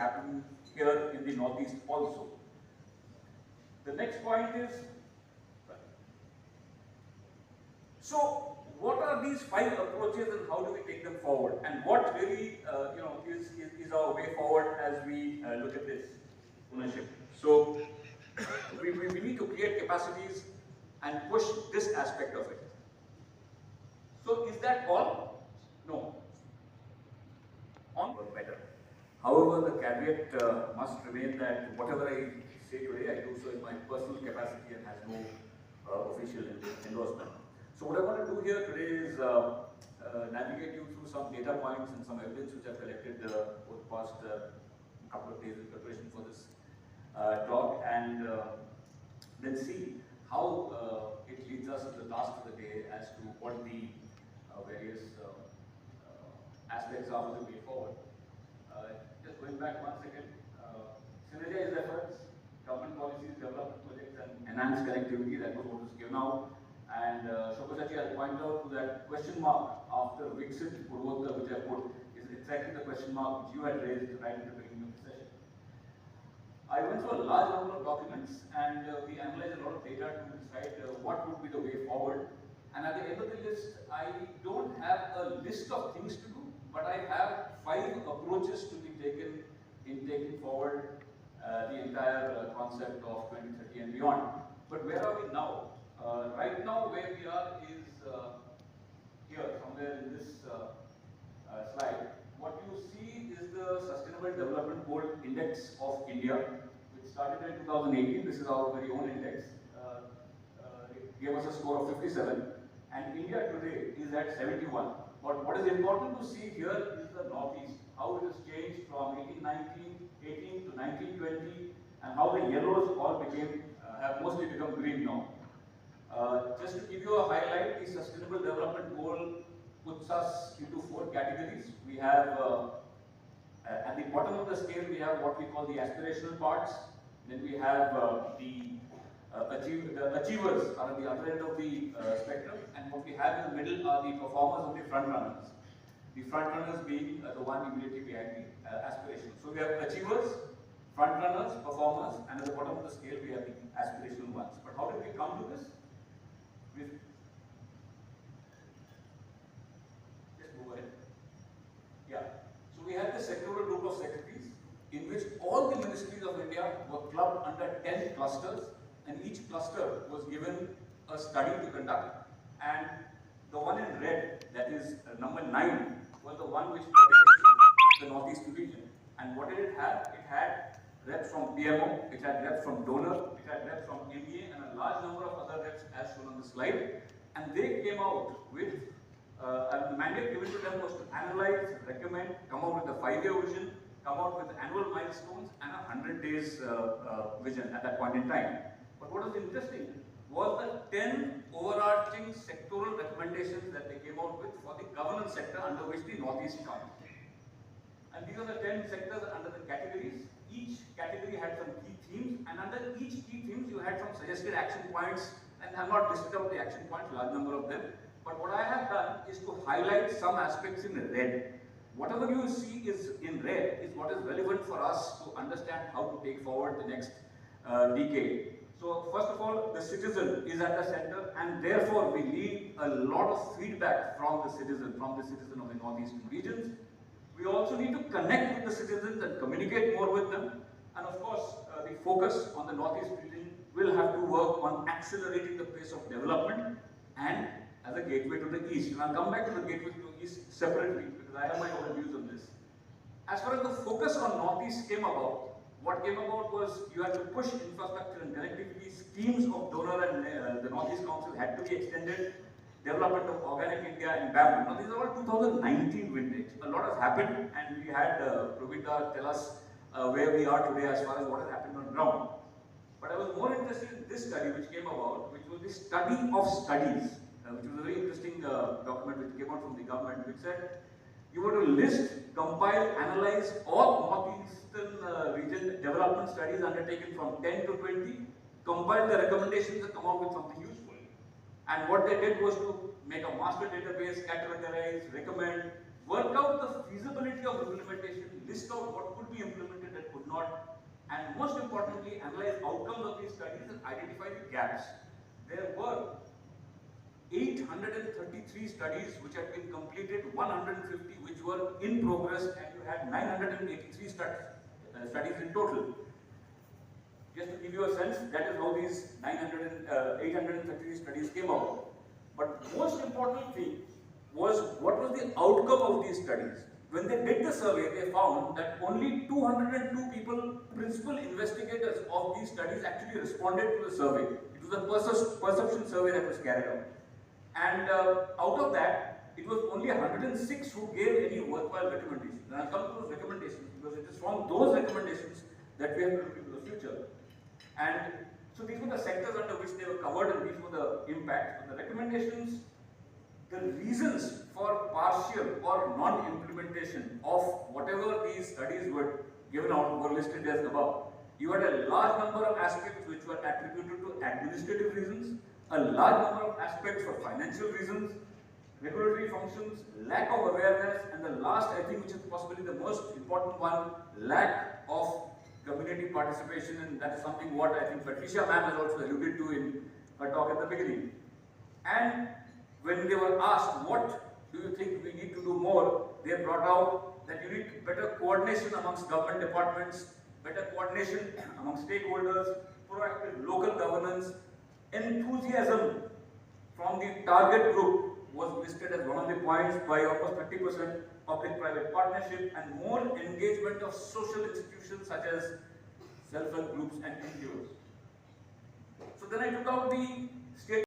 happen here in the Northeast also. The next point is, so what are these 5 approaches and how do we take them forward? And what really is our way forward as we look at this ownership? So we need to create capacities and push this aspect of it. So is that all? No. On better. However, the caveat must remain that whatever I say today, I do so in my personal capacity and has no official endorsement. So what I want to do here today is navigate you through some data points and some evidence which I've collected over the past couple of days in preparation for this talk, and then see how it leads us to the task of the day as to what the various aspects are of the way forward. Just going back 1 second, synergize efforts, government policies, development projects, and enhanced connectivity, that was what was given out. And Shokosachi, I'll point out to that question mark after Viksit Purvota, which I put, is exactly the question mark which you had raised right at the beginning of the session. I went through a large number of documents and we analyzed a lot of data to decide what would be the way forward. And at the end of the list, I don't have a list of things to do, but I have 5 approaches to be taken in taking forward the entire concept of 2030 and beyond. But where are we now? Right now, where we are is here, somewhere in this slide. What you see is the Sustainable Development Goal Index of India, which started in 2018. This is our very own index. It gave us a score of 57, and India today is at 71. But what is important to see here is the Northeast, how it has changed from 18 to 1920, and how the yellows all have mostly become green now. Just to give you a highlight, the Sustainable Development Goal puts us into 4 categories. We have, at the bottom of the scale, we have what we call the aspirational parts. Then we have the achievers are at the other end of the spectrum, and what we have in the middle are the performers and the front runners. The front runners being the one immediately behind the aspiration. So we have achievers, front runners, performers, and at the bottom of the scale we have the aspirational ones. But how did we come to this? Just move ahead. Yeah. So we had the sectoral group of secretaries in which all the ministries of India were clubbed under 10 clusters, and each cluster was given a study to conduct. And the one in red, that is number 9, was the one which pertains to the Northeast region. And what did it have? It had reps from PMO, it had reps from donor, it had reps from MEA, and a large number of other reps as shown on the slide. And they came out with the mandate given to them was to analyze, recommend, come out with a 5-year vision, come out with annual milestones, and a 100 days vision at that point in time. But what was interesting was the 10 overarching sectoral recommendations that they came out with for the governance sector under which the Northeast comes. And these are the 10 sectors under the categories. Each category had some key themes, and under each key themes you had some suggested action points, and I'm not listed out the action points, large number of them. But what I have done is to highlight some aspects in red. Whatever you see is in red is what is relevant for us to understand how to take forward the next decade. So first of all, the citizen is at the center, and therefore we need a lot of feedback from the citizen of the Northeastern regions. We also need to connect with the citizens and communicate more with them. And of course, the focus on the Northeast region will have to work on accelerating the pace of development and as a gateway to the East. And I'll come back to the gateway to the East separately because I have my own views on this. As far as the focus on Northeast came about, what came about was you had to push infrastructure and connectivity. Schemes of donor and the Northeast Council had to be extended. Development of Organic India and bamboo. Now these are all 2019 vintage. A lot has happened, and we had Pravita tell us where we are today as far as what has happened on ground. But I was more interested in this study which came about, which was the study of studies, which was a very interesting document which came out from the government, which said you were to list, compile, analyze all Northeastern region development studies undertaken from 10 to 20, compile the recommendations and come out with something useful. And what they did was to make a master database, categorize, recommend, work out the feasibility of implementation, list out what could be implemented could not, and most importantly, analyze outcomes of these studies and identify the gaps. There were 833 studies which had been completed, 150 which were in progress, and you had 983 studies in total. Just to give you a sense, that is how these 833 studies came out. But most important thing was what was the outcome of these studies. When they did the survey, they found that only 202 people, principal investigators of these studies, actually responded to the survey. It was a perception survey that was carried out. And out of that, it was only 106 who gave any worthwhile recommendations. And I'll come to those recommendations because it is from those recommendations that we have to look into the future. And so these were the sectors under which they were covered, and these were the impacts. But the recommendations, the reasons for partial or non-implementation of whatever these studies were given out were listed as above. You had a large number of aspects which were attributed to administrative reasons, a large number of aspects for financial reasons, regulatory functions, lack of awareness, and the last, I think, which is possibly the most important one, lack of community participation, and that is something what I think Patricia ma'am has also alluded to in her talk at the beginning. And when they were asked, what do you think we need to do more, they brought out that you need better coordination amongst government departments, better coordination among stakeholders, proactive local governance, enthusiasm from the target group was listed as one of the points by almost 30%, public-private partnership, and more engagement of social institutions such as self-help groups and NGOs. So then I took out the state